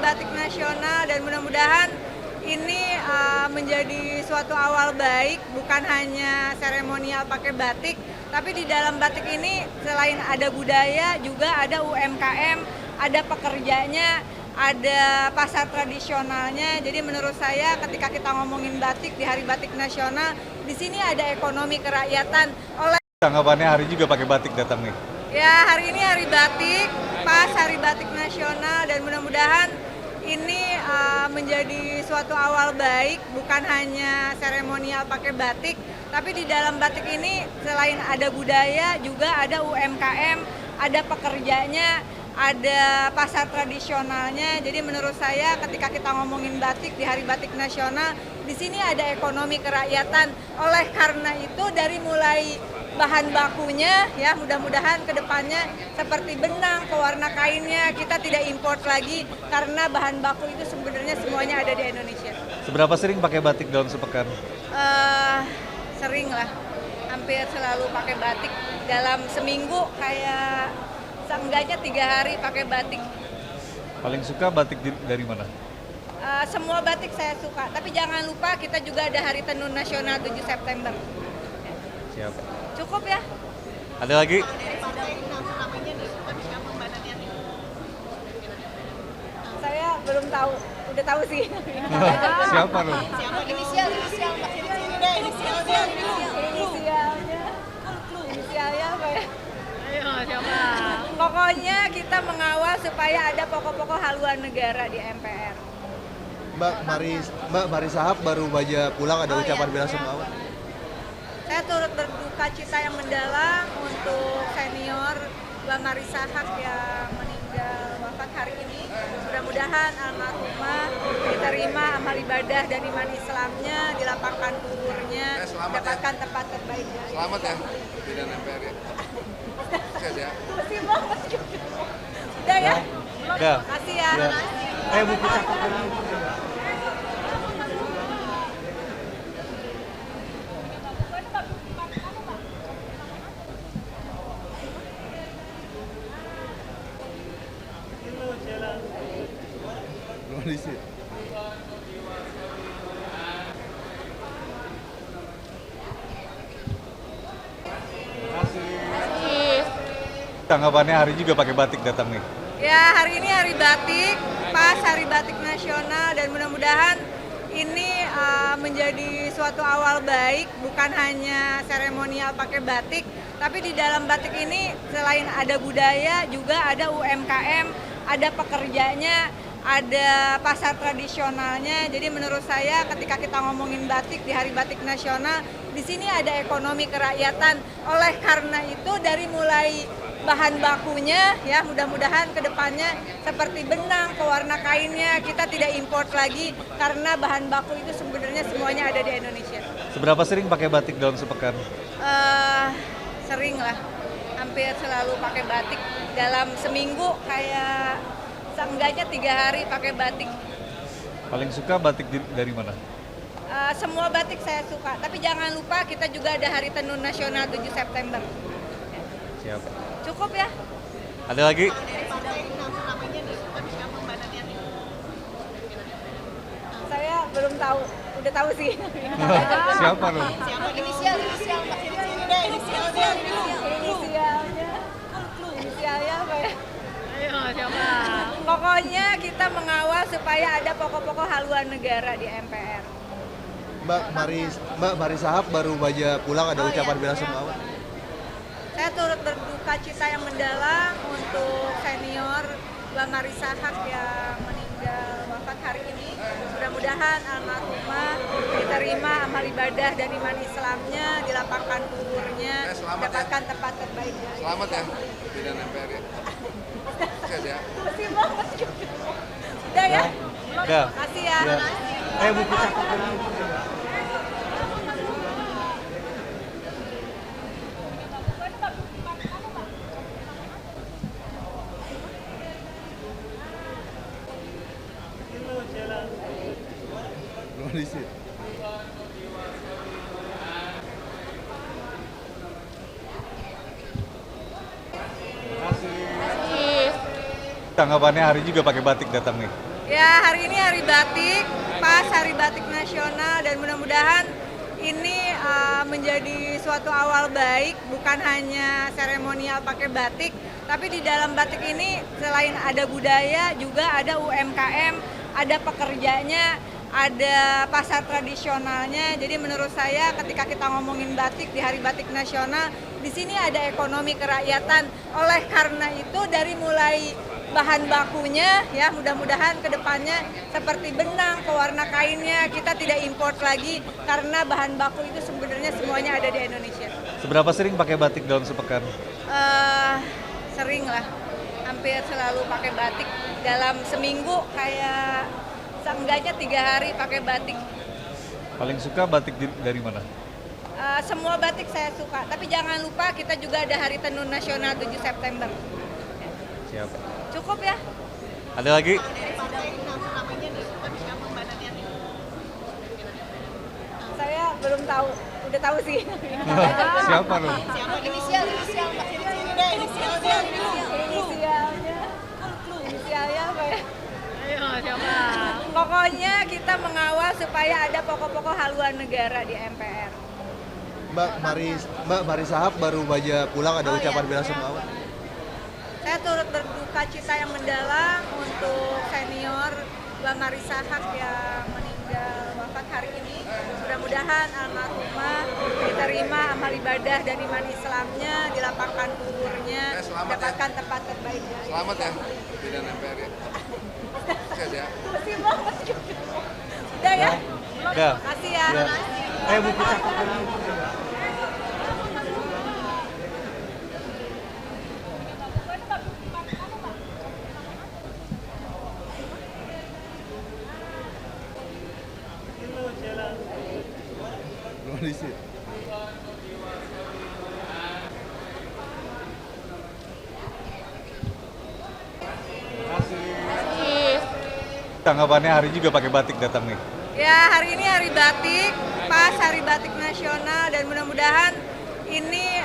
batik nasional dan mudah-mudahan ini menjadi suatu awal baik, bukan hanya seremonial pakai batik, tapi di dalam batik ini selain ada budaya juga ada UMKM, ada pekerjanya, ada pasar tradisionalnya. Jadi menurut saya ketika kita ngomongin batik di Hari Batik Nasional, di sini ada ekonomi kerakyatan. Tanggapannya hari juga pakai batik datang nih. Ya, hari ini Hari Batik, pas Hari Batik Nasional dan mudah-mudahan ini menjadi suatu awal baik, bukan hanya seremonial pakai batik, tapi di dalam batik ini selain ada budaya juga ada UMKM, ada pekerjanya, ada pasar tradisionalnya. Jadi menurut saya ketika kita ngomongin batik di Hari Batik Nasional, di sini ada ekonomi kerakyatan. Oleh karena itu dari mulai bahan bakunya ya mudah-mudahan ke depannya seperti benang, pewarna kainnya kita tidak import lagi karena bahan baku itu sebenarnya semuanya ada di Indonesia. Seberapa sering pakai batik dalam sepekan? Sering lah, hampir selalu pakai batik dalam seminggu, kayak seenggaknya 3 hari pakai batik. Paling suka batik dari mana? Semua batik saya suka, tapi jangan lupa kita juga ada Hari Tenun Nasional 7 September. Siap. Cukup ya? Ada lagi? Saya belum tahu, udah tahu sih. Siapa lu? Inisialnya apa ya? Ayo, siapa? Pokoknya kita mengawal supaya ada pokok-pokok haluan negara di MPR. Mbak Mari Sahab baru aja pulang, ada ucapan bela sungkawa. Saya turut berduka cita yang mendalam untuk senior Mbak Mari Sahab yang meninggal wafat hari ini. Mudah-mudahan almarhumah diterima amal ibadah dan iman Islamnya, dilapangkan kuburnya, mendapatkan tempat terbaik. Selamat ya, pimpinan MPR ya. Sukses ya. Terima banget. Udah ya? Udah. Makasih ya. Buku catatan. Kondisi. Tanggapannya hari juga pakai batik datang nih. Ya, hari ini Hari Batik, pas Hari Batik Nasional dan mudah-mudahan ini menjadi suatu awal baik, bukan hanya seremonial pakai batik, tapi di dalam batik ini selain ada budaya juga ada UMKM, ada pekerjanya, ada pasar tradisionalnya. Jadi menurut saya ketika kita ngomongin batik di Hari Batik Nasional, di sini ada ekonomi kerakyatan. Oleh karena itu dari mulai bahan bakunya ya mudah-mudahan ke depannya seperti benang, pewarna kainnya kita tidak import lagi karena bahan baku itu sebenarnya semuanya ada di Indonesia. Seberapa sering pakai batik dalam sepekan? Sering lah, hampir selalu pakai batik dalam seminggu, kayak seenggaknya 3 hari pakai batik. Paling suka batik dari mana? Semua batik saya suka, tapi jangan lupa kita juga ada Hari Tenun Nasional 7 September. Siap. Cukup ya? Ada lagi? Saya belum tahu, udah tahu sih. Siapa lu? Inisialnya apa ya? Ayo, siapa? Pokoknya kita mengawal supaya ada pokok-pokok haluan negara di MPR. Mbak Mari Sahab baru aja pulang, ada ucapan bela sungkawa. Saya turut berduka cita yang mendalam untuk senior Mbak Mari Sahab yang meninggal wafat hari ini. Mudah-mudahan almarhumah diterima amal ibadah dan iman Islamnya, dilapangkan kuburnya, mendapatkan tempat terbaik. Selamat ya, pimpinan MPR ya. Sukses ya. Terima banget. Udah ya? Udah. Makasih ya. Buku catatan. Kondisi. Tanggapannya hari juga pakai batik datang nih. Ya, hari ini hari batik, pas Hari Batik Nasional, dan mudah-mudahan ini menjadi suatu awal baik, bukan hanya seremonial pakai batik, tapi di dalam batik ini selain ada budaya juga ada UMKM, ada pekerjanya, ada pasar tradisionalnya. Jadi menurut saya ketika kita ngomongin batik di Hari Batik Nasional, di sini ada ekonomi kerakyatan. Oleh karena itu dari mulai bahan bakunya ya, mudah-mudahan ke depannya seperti benang, pewarna kainnya kita tidak import lagi karena bahan baku itu sebenarnya semuanya ada di Indonesia. Seberapa sering pakai batik dalam sepekan? Sering lah, hampir selalu pakai batik. Dalam seminggu kayak seenggaknya 3 hari pakai batik. Paling suka batik dari mana? Semua batik saya suka, tapi jangan lupa kita juga ada Hari Tenun Nasional 7 September. Siap. Cukup ya? Ada lagi? Saya belum tahu, udah tahu sih. Siapa lu? Inisialnya apa ya? Pokoknya kita mengawal supaya ada pokok-pokok haluan negara di MPR. Mbak Mari Sahab baru aja pulang, ada ucapan bela sungkawa. Saya turut berduka cita yang mendalam untuk senior Mbak Marisa Haq yang meninggal wafat hari ini. Mudah-mudahan almarhumah diterima amal ibadah dan iman Islamnya, dilapangkan kuburnya, mendapatkan tempat terbaik. Selamat ya, pimpinan MPR ya. Sukses ya. Makasih banget. Udah ya? Udah. Makasih ya. Buku catatan. Polisi. Tanggapannya hari juga pakai batik datang nih. Ya, hari ini hari batik, pas Hari Batik Nasional, dan mudah-mudahan ini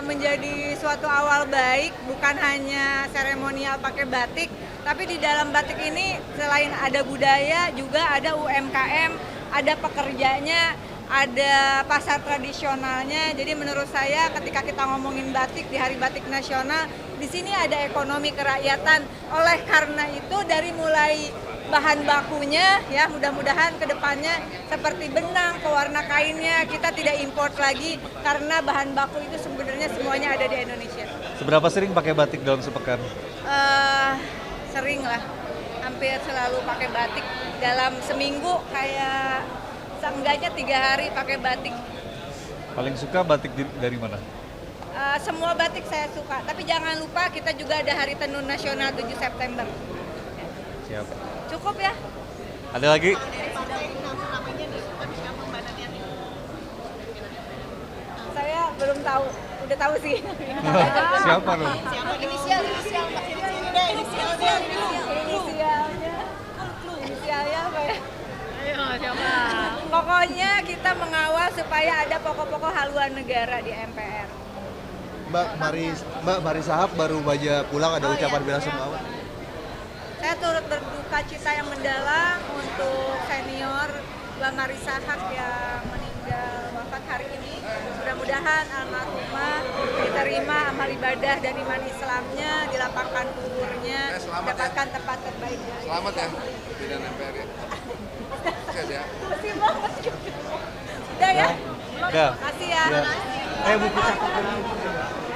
menjadi suatu awal baik, bukan hanya seremonial pakai batik, tapi di dalam batik ini selain ada budaya juga ada UMKM, ada pekerjanya, ada pasar tradisionalnya. Jadi menurut saya ketika kita ngomongin batik di Hari Batik Nasional, di sini ada ekonomi kerakyatan. Oleh karena itu dari mulai bahan bakunya ya, mudah-mudahan ke depannya seperti benang, pewarna kainnya kita tidak import lagi karena bahan baku itu sebenarnya semuanya ada di Indonesia. Seberapa sering pakai batik dalam sepekan? Sering lah, hampir selalu pakai batik. Dalam seminggu kayak seenggaknya 3 hari pakai batik. Paling suka batik dari mana? Semua batik saya suka, tapi jangan lupa kita juga ada Hari Tenun Nasional 7 September. Siap. Cukup ya? Ada lagi? Saya belum tahu, udah tahu sih. Siapa lu? Inisialnya apa ya? Pokoknya kita mengawal supaya ada pokok-pokok haluan negara di MPR. Mbak Mari Sahab baru aja pulang, ada ucapan bela sungkawa. Saya turut berduka cita yang mendalam untuk senior Mbak Marisa Haq yang meninggal wafat hari ini. Mudah-mudahan almarhumah diterima amal ibadah dan iman Islamnya, dilapangkan kuburnya, mendapatkan tempat terbaik. Selamat ya, pimpinan MPR ya. Sukses ya. Makasih banget. Udah ya? Udah. Makasih ya. Buku catatan.